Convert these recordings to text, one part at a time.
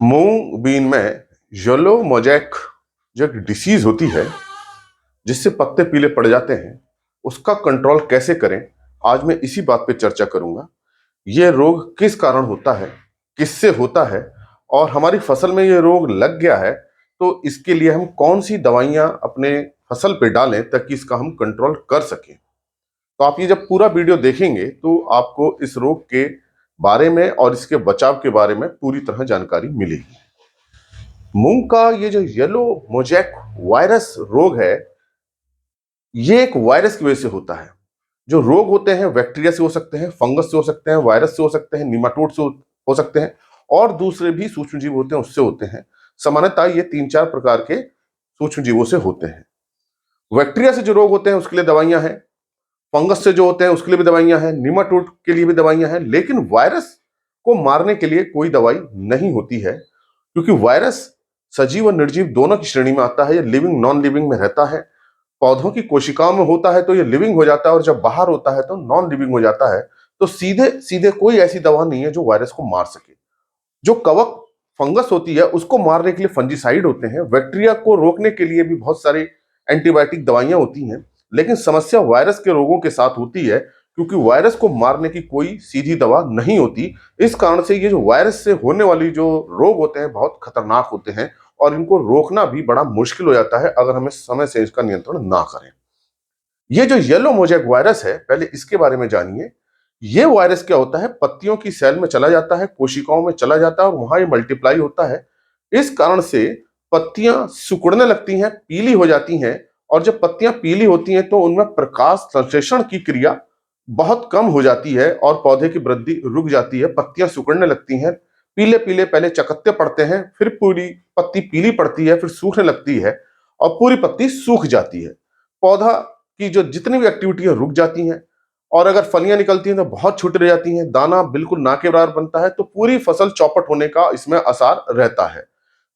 मूंग been में yellow mosaic जो एक डिसीज होती है जिससे पत्ते पीले पड़ जाते हैं, उसका कंट्रोल कैसे करें, आज मैं इसी बात पे चर्चा करूंगा। ये रोग किस कारण होता है, किससे होता है, और हमारी फसल में ये रोग लग गया है तो इसके लिए हम कौन सी दवाइयां अपने फसल पे डालें ताकि इसका हम कंट्रोल कर सकें। तो आप ये जब पूरा वीडियो देखेंगे तो आपको इस रोग के बारे में और इसके बचाव के बारे में पूरी तरह जानकारी मिलेगी। मूंग का ये जो येलो मोजैक वायरस रोग है, ये एक वायरस की वजह से होता है। जो रोग होते हैं बैक्टीरिया से हो सकते हैं, फंगस से हो सकते हैं, वायरस से हो सकते हैं, निमाटोड से हो सकते हैं, और दूसरे भी सूक्ष्म जीव होते हैं उससे होते हैं। सामान्यतः ये 3-4 प्रकार के सूक्ष्म जीवों से होते हैं। बैक्टीरिया से जो रोग होते हैं उसके लिए दवाइयां हैं, फंगस से जो होते हैं उसके लिए भी दवाइयां हैं, निमाटोड के लिए भी दवाइयां हैं, लेकिन वायरस को मारने के लिए कोई दवाई नहीं होती है, क्योंकि वायरस सजीव और निर्जीव दोनों की श्रेणी में आता है। ये लिविंग नॉन लिविंग में रहता है। पौधों की कोशिकाओं में होता है तो ये लिविंग हो जाता है, और जब बाहर होता है तो नॉन लिविंग हो जाता है। तो सीधे सीधे कोई ऐसी दवा नहीं है जो वायरस को मार सके। जो कवक फंगस होती है उसको मारने के लिए फंजीसाइड होते हैं। बैक्टीरिया को रोकने के लिए भी बहुत सारी एंटीबायोटिक दवाइयां होती हैं। लेकिन समस्या वायरस के रोगों के साथ होती है, क्योंकि वायरस को मारने की कोई सीधी दवा नहीं होती। इस कारण से ये जो वायरस से होने वाली जो रोग होते हैं बहुत खतरनाक होते हैं, और इनको रोकना भी बड़ा मुश्किल हो जाता है अगर हमें समय से इसका नियंत्रण ना करें। ये जो येलो मोजैक वायरस है, पहले इसके बारे में जानिए। ये वायरस क्या होता है, पत्तियों की सेल में चला जाता है, कोशिकाओं में चला जाता है और वहां ये मल्टीप्लाई होता है। इस कारण से पत्तियां सिकुड़ने लगती हैं, पीली हो जाती हैं, और जब पत्तियां पीली होती हैं तो उनमें प्रकाश संश्लेषण की क्रिया बहुत कम हो जाती है और पौधे की वृद्धि रुक जाती है। पत्तियां सिकुड़ने लगती हैं, पीले पीले पहले चकत्ते पड़ते हैं, फिर पूरी पत्ती पीली पड़ती है, फिर सूखने लगती है और पूरी पत्ती सूख जाती है। पौधा की जो जितनी भी एक्टिविटी है रुक जाती हैं, और अगर फलियां निकलती हैं तो बहुत छोटी रह जाती हैं। दाना बिल्कुल ना के बराबर बनता है, तो पूरी फसल चौपट होने का इसमें आसार रहता है।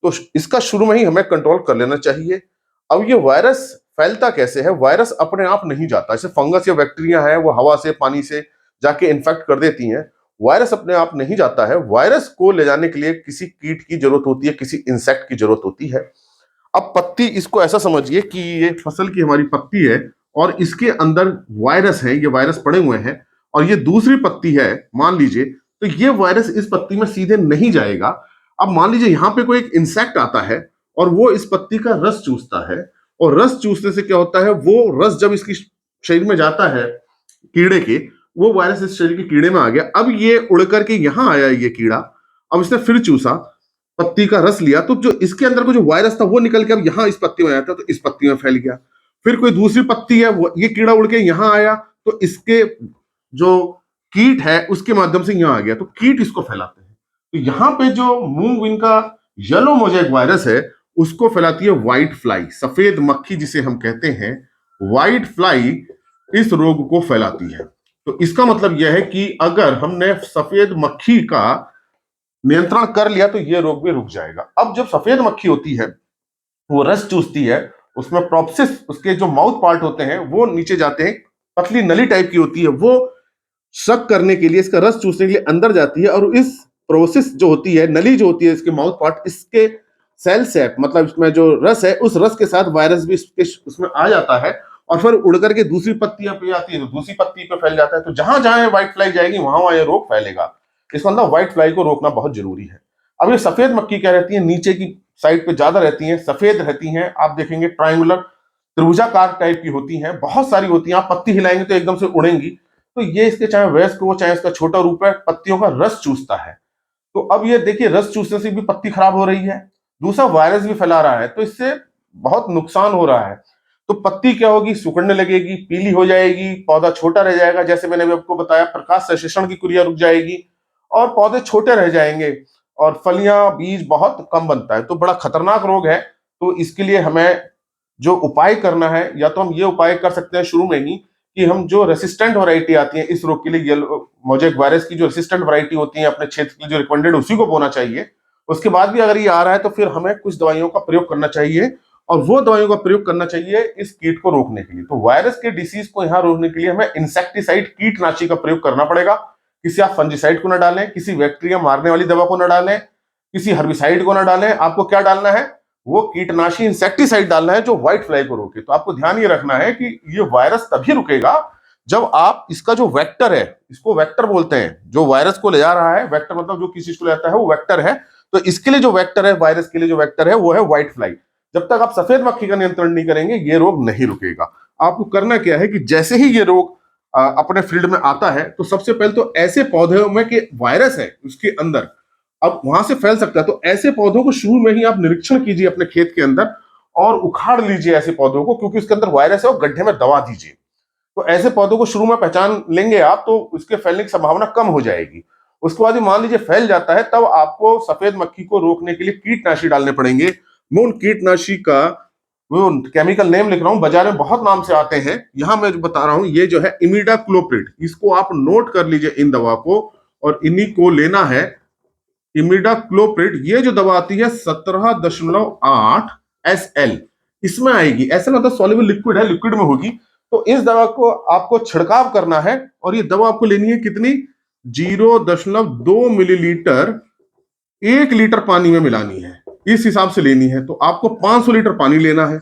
तो इसका शुरू में ही हमें कंट्रोल कर लेना चाहिए। अब ये वायरस फैलता कैसे है? वायरस अपने आप नहीं जाता। जैसे फंगस या बैक्टीरिया है वो हवा से पानी से जाके इन्फेक्ट कर देती हैं। वायरस अपने आप नहीं जाता है। वायरस को ले जाने के लिए किसी कीट की जरूरत होती है, किसी इंसेक्ट की जरूरत होती है। अब पत्ती, इसको ऐसा समझिए कि ये फसल की हमारी पत्ती है और इसके अंदर वायरस है, ये वायरस पड़े हुए हैं, और ये दूसरी पत्ती है मान लीजिए, तो ये वायरस इस पत्ती में सीधे नहीं जाएगा। अब मान लीजिए यहाँ पे कोई एक इंसेक्ट आता है और वो इस पत्ती का रस चूसता है, और रस चूसने से क्या होता है, वो रस जब इसकी शरीर में जाता है कीड़े के, वो वायरस इस शरीर के कीड़े में आ गया। अब ये उड़ करके यहां आया ये कीड़ा, अब इसने फिर चूसा, पत्ती का रस लिया, तो जो इसके अंदर को जो वायरस था वो निकल के अब यहाँ इस पत्ती में आया था तो इस पत्ती में फैल गया। फिर कोई दूसरी पत्ती है, वो ये कीड़ा उड़ के यहाँ आया तो इसके जो कीट है उसके माध्यम से यहाँ आ गया, तो कीट इसको फैलाते हैं। तो यहाँ पे जो मूंग बीन का येलो मोजैक वायरस है उसको फैलाती है व्हाइट फ्लाई, सफेद मक्खी जिसे हम कहते हैं। व्हाइट फ्लाई इस रोग को फैलाती है। तो इसका मतलब यह है कि अगर हमने सफेद मक्खी का नियंत्रण कर लिया तो यह रोग भी रुक जाएगा। अब जब सफेद मक्खी होती है वो रस चूसती है, उसमें प्रोप्सिस, उसके जो माउथ पार्ट होते हैं वो नीचे जाते हैं, पतली नली टाइप की होती है, वो शक करने के लिए, इसका रस चूसने के लिए अंदर जाती है, और इस प्रोसेस जो होती है, नली जो होती है, इसके माउथ पार्ट, इसके सेल सेट, मतलब इसमें जो रस है उस रस के साथ वायरस भी उसमें आ जाता है, और फिर उड़ करके दूसरी पत्तियां पे आती है तो दूसरी पत्ती पे फैल जाता है। तो जहां जहां व्हाइट फ्लाई जाएगी वहां वहां ये रोग फैलेगा। इसका मतलब व्हाइट फ्लाई को रोकना बहुत जरूरी है। अब ये सफेद मक्खी क्या रहती है, नीचे की साइड पे ज्यादा रहती हैं, सफेद रहती हैं, आप देखेंगे ट्रायंगुलर त्रिभुजाकार टाइप की होती हैं, बहुत सारी होती हैं, आप पत्ती हिलाएंगे तो एकदम से उड़ेंगी। तो ये इसके चाहे वयस्क हो चाहे इसका छोटा रूप है, पत्तियों का रस चूसता है। तो अब ये देखिए, रस चूसने से भी पत्ती खराब हो रही है, दूसरा वायरस भी फैला रहा है, तो इससे बहुत नुकसान हो रहा है। तो पत्ती क्या होगी, सिकुड़ने लगेगी, पीली हो जाएगी, पौधा छोटा रह जाएगा, जैसे मैंने अभी आपको बताया, प्रकाश संश्लेषण की क्रिया रुक जाएगी और पौधे छोटे रह जाएंगे, और फलियां बीज बहुत कम बनता है। तो बड़ा खतरनाक रोग है। तो इसके लिए हमें जो उपाय करना है, या तो हम ये उपाय कर सकते हैं शुरू में ही कि हम जो रेसिस्टेंट वैरायटी आती है इस रोग के लिए, येलो मोजैक वायरस की जो रेसिस्टेंट वैरायटी होती है अपने क्षेत्र की जो रिकमेंडेड, उसी को बोना चाहिए। उसके बाद भी अगर ये आ रहा है तो फिर हमें कुछ दवाइयों का प्रयोग करना चाहिए, और वो दवाइयों का प्रयोग करना चाहिए इस कीट को रोकने के लिए। तो वायरस के डिसीज को यहाँ रोकने के लिए हमें इंसेक्टिसाइड, कीटनाशी का प्रयोग करना पड़ेगा। किसी आप फंजीसाइड को न डालें, किसी बैक्टीरिया मारने वाली दवा को न डालें, किसी हर्बिसाइड को ना डालें, आपको क्या डालना है, वो कीटनाशी इंसेक्टिसाइड डालना है जो व्हाइट फ्लाई को रोके। तो आपको ध्यान ये रखना है कि ये वायरस तभी रुकेगा जब आप इसका जो वेक्टर है, इसको वेक्टर बोलते हैं, जो वायरस को ले जा रहा है, वेक्टर मतलब जो किसी चीज को ले जाता है वो वेक्टर है। तो इसके लिए जो वेक्टर है, वायरस के लिए जो वेक्टर है वो है व्हाइट फ्लाई। जब तक आप सफेद मक्खी का नियंत्रण नहीं करेंगे ये रोग नहीं रुकेगा। आपको करना क्या है कि जैसे ही ये रोग अपने फील्ड में आता है तो सबसे पहले तो ऐसे पौधों में कि वायरस है उसके अंदर, अब वहां से फैल सकता है, तो ऐसे पौधों को शुरू में ही आप निरीक्षण कीजिए अपने खेत के अंदर और उखाड़ लीजिए ऐसे पौधों को, क्योंकि उसके अंदर वायरस है और गड्ढे में दबा दीजिए। तो ऐसे पौधों को शुरू में पहचान लेंगे आप तो उसके फैलने की संभावना कम हो जाएगी। उसके बाद मान लीजिए फैल जाता है, तब आपको सफेद मक्खी को रोकने के लिए कीटनाशी डालने पड़ेंगे। मैं उन कीटनाशी का वो केमिकल नेम लिख रहा हूं, बाजार में बहुत नाम से आते हैं, यहां मैं जो बता रहा हूं ये जो है इमिडाक्लोप्रिड, इसको आप नोट कर लीजिए इन दवा को, और इन्हीं को लेना है। इमिडाक्लोप्रिड ये जो दवा आती है 17.8 SL इसमें आएगी। SL मतलब सॉल्युबल लिक्विड है, लिक्विड में होगी। तो इस दवा को आपको छिड़काव करना है और ये दवा आपको लेनी है कितनी, 0.2 मिलीलीटर 1 लीटर पानी में मिलानी है, इस हिसाब से लेनी है। तो आपको 500 लीटर पानी लेना है,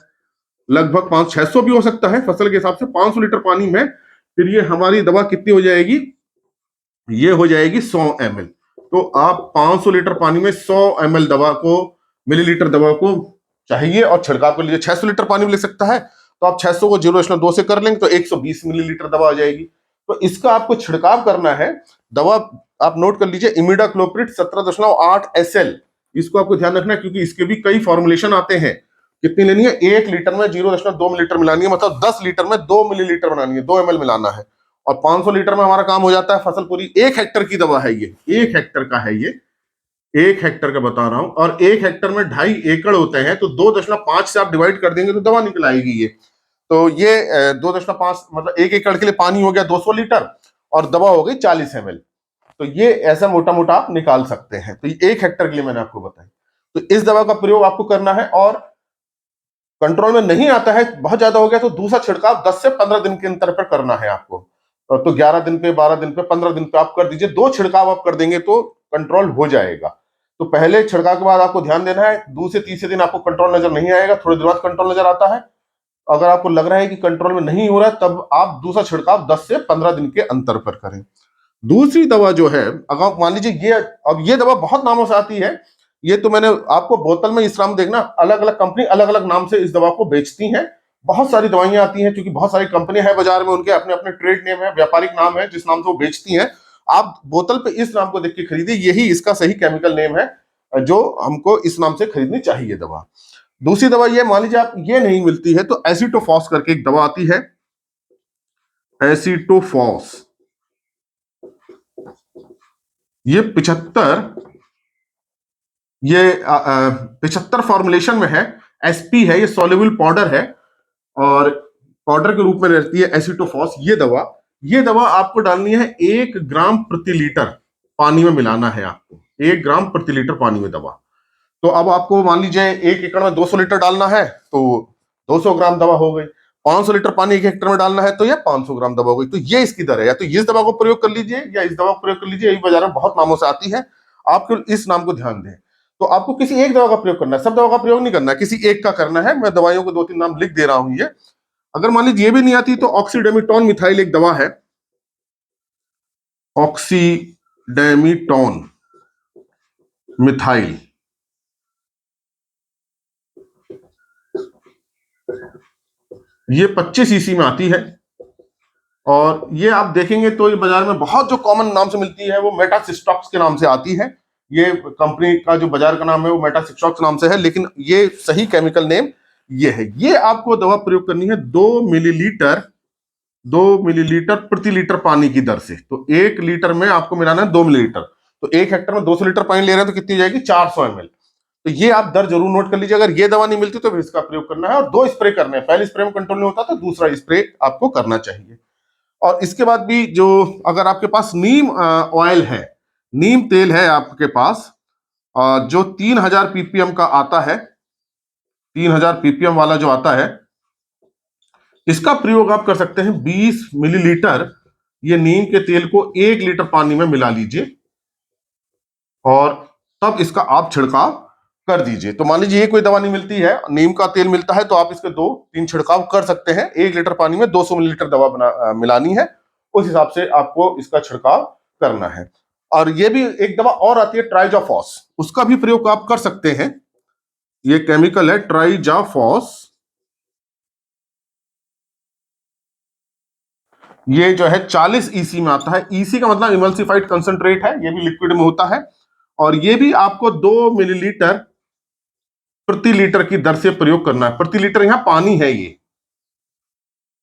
लगभग 500-600 भी हो सकता है फसल के हिसाब से। 500 लीटर पानी में फिर ये हमारी दवा कितनी हो जाएगी, ये हो जाएगी 100 ml। तो आप 500 लीटर पानी में 100 ml दवा को, मिलीलीटर दवा को चाहिए और छिड़काव कर लीजिए। 600 लीटर पानी में ले सकता है तो आप 600 को 0.2 से कर लेंगे तो 120 मिलीलीटर दवा आ जाएगी। तो इसका आपको छिड़काव करना है। दवा आप नोट कर लीजिए, इमिडाक्लोप्रिड 17.8 SL, इसको आपको ध्यान रखना है क्योंकि इसके भी कई फॉर्मुलेशन आते हैं। कितनी लेनी है, 1 लीटर में 0.2 मिलीलीटर मिलानी है, मतलब 10 लीटर में 2 मिलीलीटर बनानी है, 2 ml मिलाना है। और 500 लीटर में हमारा काम हो जाता है, फसल पूरी। 1 हेक्टर की दवा है ये, 1 हेक्टर का है ये, 1 हेक्टर का बता रहा हूं। और 1 हेक्टर में 2.5 एकड़ होते हैं, तो 2.5 से आप डिवाइड कर देंगे तो दवा निकल आएगी ये। तो ये 2.5 मतलब 1 एकड़ के लिए पानी हो गया 200 लीटर और दवा हो गई 40 ml। तो ये ऐसा मोटा मोटा आप निकाल सकते हैं। तो ये 1 हेक्टर के लिए मैंने आपको बताया। तो इस दवा का प्रयोग आपको करना है, और कंट्रोल में नहीं आता है, बहुत ज्यादा हो गया तो दूसरा छिड़काव 10 से 15 दिन के अंतर पर करना है आपको। तो 11 दिन पे, 12 दिन पे, 15 दिन पे आप कर दीजिए। 2 छिड़काव आप कर देंगे तो कंट्रोल हो जाएगा। तो पहले छिड़काव के बाद आपको ध्यान देना है, दूसरे तीसरे दिन आपको कंट्रोल नजर नहीं आएगा, थोड़ी देर बाद कंट्रोल नजर आता है। अगर आपको लग रहा है कि कंट्रोल में नहीं हो रहा है तब आप दूसरा छिड़काव 10 से 15 दिन के अंतर पर करें। दूसरी दवा जो है, अगर मान लीजिए ये, अब ये दवा बहुत नामों से आती है, ये तो मैंने आपको बोतल में इस नाम देखना, अलग अलग कंपनी अलग अलग नाम से इस दवा को बेचती हैं। बहुत सारी दवाइयां आती हैं क्योंकि बहुत सारी कंपनियां हैं बाजार में, उनके अपने अपने ट्रेड नेम है, व्यापारिक नाम है जिस नाम से वो बेचती हैं। आप बोतल पे इस नाम को देख के खरीदिए, यही इसका सही केमिकल नेम है जो हमको इस नाम से खरीदनी चाहिए दवा। दूसरी दवा ये, मान लीजिए आप ये नहीं मिलती है तो एसिटोफॉस करके एक दवा आती है, एसिटोफॉस। ये 75 फॉर्मुलेशन में है, SP है, ये सॉल्युबल पाउडर है और पाउडर के रूप में रहती है एसिटोफॉस। ये दवा आपको डालनी है 1 ग्राम प्रति लीटर पानी में मिलाना है आपको, 1 ग्राम प्रति लीटर पानी में दवा। तो अब आपको मान लीजिए 1 एकड़ में 200 लीटर डालना है तो 200 ग्राम दवा हो गई। 500 लीटर पानी 1 हेक्टर में डालना है तो यह 500 ग्राम दवा हो गई। तो ये इसकी दर है, या तो इस दवा को प्रयोग कर लीजिए या इस दवा को प्रयोग कर लीजिए, यही बाजार में बहुत नामों से आती है, आप केवल इस नाम को ध्यान दें। तो आपको किसी एक दवा का प्रयोग करना है, सब दवा का प्रयोग नहीं करना है, किसी एक का करना है। मैं दवाइयों को 2-3 नाम लिख दे रहा हूं। ये अगर मान लीजिए ये भी नहीं आती तो ऑक्सीडेमिटॉन मिथाइल एक दवा है, ऑक्सीडेमिटॉन मिथाइल। ये 25 EC में आती है और ये आप देखेंगे तो ये बाजार में बहुत जो कॉमन नाम से मिलती है वो मेटासिस्टॉक्स के नाम से आती है। ये कंपनी का जो बाजार का नाम है वो मेटासिस्टॉक्स नाम से है, लेकिन ये सही केमिकल नेम ये है। ये आपको दवा प्रयोग करनी है 2 मिलीलीटर प्रति लीटर पानी की दर से। तो 1 लीटर में आपको मिलाना है 2 मिलीलीटर। तो 1 हेक्टर में 200 लीटर पानी ले रहे हैं तो कितनी हो जाएगी, 400 ml। तो ये आप दर जरूर नोट कर लीजिए। अगर ये दवा नहीं मिलती तो फिर इसका प्रयोग करना है, और 2 स्प्रे करने हैं। पहले स्प्रे में कंट्रोल नहीं होता तो दूसरा स्प्रे आपको करना चाहिए। और इसके बाद भी जो, अगर आपके पास नीम ऑयल है, नीम तेल है आपके पास, जो 3000 ppm का आता है, 3000 ppm वाला जो आता है, इसका प्रयोग आप कर सकते हैं 20 मिलीलीटर ये नीम के तेल को 1 लीटर पानी में मिला लीजिए और तब इसका आप छिड़काव कर दीजिए। तो मान लीजिए ये कोई दवा नहीं मिलती है, नीम का तेल मिलता है, तो आप इसके 2-3 छिड़काव कर सकते हैं। 1 लीटर पानी में 200 मिलीलीटर दवा मिलानी है, उस हिसाब से आपको इसका छिड़काव करना है। और ये भी एक दवा और आती है ट्राइजाफॉस, उसका भी प्रयोग आप कर सकते हैं। ये केमिकल है ट्राइजाफॉस, ये जो है 40 ईसी में आता है। ईसी का मतलब इमल्सिफाइड कंसंट्रेट है, ये भी लिक्विड में होता है। और ये भी आपको 2 मिलीलीटर प्रति लीटर की दर से प्रयोग करना है। प्रति लीटर यहां पानी है, ये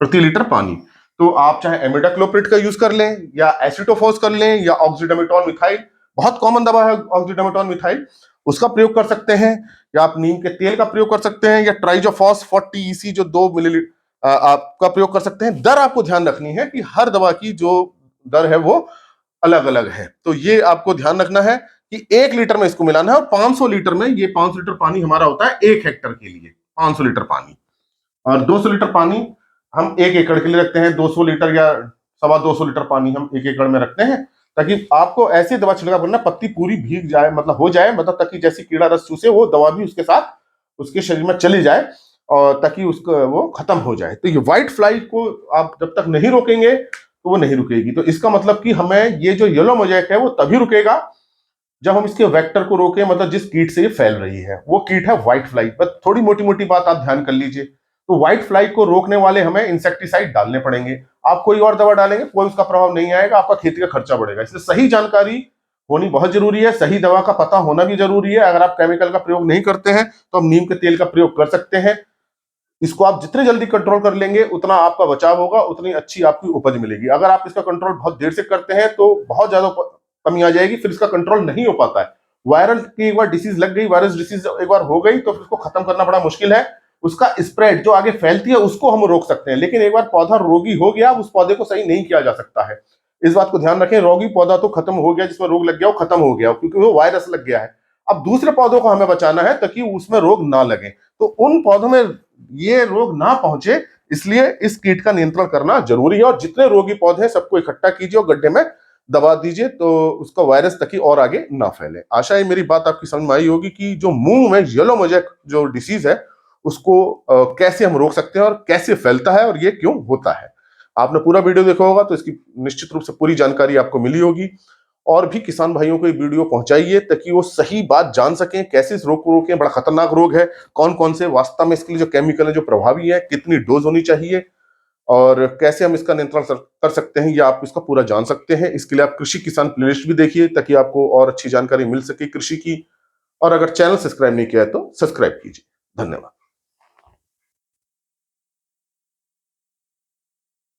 प्रति लीटर पानी। तो आप चाहे एमिडाक्लोप्रिड का यूज कर लें, या एसिटोफॉस कर लें, या ऑक्सीडामेटोन मिथाइल, बहुत कॉमन दवा है ऑक्सीडामेटोन मिथाइल, उसका प्रयोग कर सकते हैं। या आप नीम के तेल का प्रयोग कर सकते हैं, या ट्राइजोफॉस 40 EC जो 2 मिलीलीटर आपका प्रयोग कर सकते हैं। दर आपको ध्यान रखनी है कि हर दवा की जो दर है वो अलग अलग है। तो ये आपको ध्यान रखना है कि 1 लीटर में इसको मिलाना है, और 500 लीटर में, ये 500 लीटर पानी हमारा होता है 1 हेक्टर के लिए, 500 लीटर पानी। और 200 लीटर पानी हम 1 एकड़ के लिए रखते हैं। 200 लीटर या 225 लीटर पानी हम 1 एकड़ में रखते हैं, ताकि आपको ऐसी दवा छिड़काव करना पत्ती पूरी भीग जाए, मतलब हो जाए, मतलब ताकि जैसी कीड़ा रस चूसे वो दवा भी उसके साथ उसके शरीर में चली जाए, और ताकि उसको वो खत्म हो जाए। तो ये व्हाइट फ्लाई को आप जब तक नहीं रोकेंगे तो वो नहीं रुकेगी। तो इसका मतलब कि हमें ये जो येलो मोज़ेक है वो तभी रुकेगा जब हम इसके वेक्टर को रोकें, मतलब जिस कीट से ये फैल रही है, वो कीट है व्हाइट फ्लाई। बस थोड़ी मोटी मोटी बात आप ध्यान कर लीजिए। तो व्हाइट फ्लाई को रोकने वाले हमें इंसेक्टिसाइड डालने पड़ेंगे। आप कोई और दवा डालेंगे कोई उसका प्रभाव नहीं आएगा, आपका खेती का खर्चा बढ़ेगा। इसलिए सही जानकारी होनी बहुत जरूरी है, सही दवा का पता होना भी जरूरी है। अगर आप केमिकल का प्रयोग नहीं करते हैं तो हम नीम के तेल का प्रयोग कर सकते हैं। इसको आप जितने जल्दी कंट्रोल कर लेंगे उतना आपका बचाव होगा, उतनी अच्छी आपकी उपज मिलेगी। अगर आप इसका कंट्रोल बहुत देर से करते हैं तो बहुत ज्यादा कमी आ जाएगी, फिर इसका कंट्रोल नहीं हो पाता है। वायरल की एक बार डिसीज लग गई, वायरस डिसीज एक बार हो गई, तो फिर उसको खत्म करना बड़ा मुश्किल है। उसका स्प्रेड जो आगे फैलती है उसको हम रोक सकते हैं, लेकिन एक बार पौधा रोगी हो गया, उस पौधे को सही नहीं किया जा सकता है। इस बात को ध्यान रखें, रोगी पौधा तो खत्म हो गया, जिसमें रोग लग गया वो खत्म हो गया, क्योंकि वो वायरस लग गया है। अब दूसरे पौधों को हमें बचाना है ताकि उसमें रोग ना लगे, तो उन पौधों में ये रोग ना पहुंचे, इसलिए इस कीट का नियंत्रण करना जरूरी है। और जितने रोगी पौधे हैं सबको इकट्ठा कीजिए और गड्ढे में दबा दीजिए, तो उसका वायरस ताकि और आगे ना फैले। आशा है मेरी बात आपकी समझ में आई होगी कि जो मूंग में येलो मोज़ेक जो डिसीज है उसको कैसे हम रोक सकते हैं और कैसे फैलता है और ये क्यों होता है। आपने पूरा वीडियो देखा होगा तो इसकी निश्चित रूप से पूरी जानकारी आपको मिली होगी। और भी किसान भाइयों को ये वीडियो पहुंचाइए ताकि वो सही बात जान सकें, कैसे इस रोग को रोकें। बड़ा खतरनाक रोग है, कौन कौन से वास्तव में इसके लिए जो केमिकल है जो प्रभावी है, कितनी डोज होनी चाहिए, और कैसे हम इसका नियंत्रण कर सकते हैं, या आप इसका पूरा जान सकते हैं। इसके लिए आप कृषि किसान प्लेलिस्ट भी देखिए ताकि आपको और अच्छी जानकारी मिल सके कृषि की। और अगर चैनल सब्सक्राइब नहीं किया है तो सब्सक्राइब कीजिए। धन्यवाद।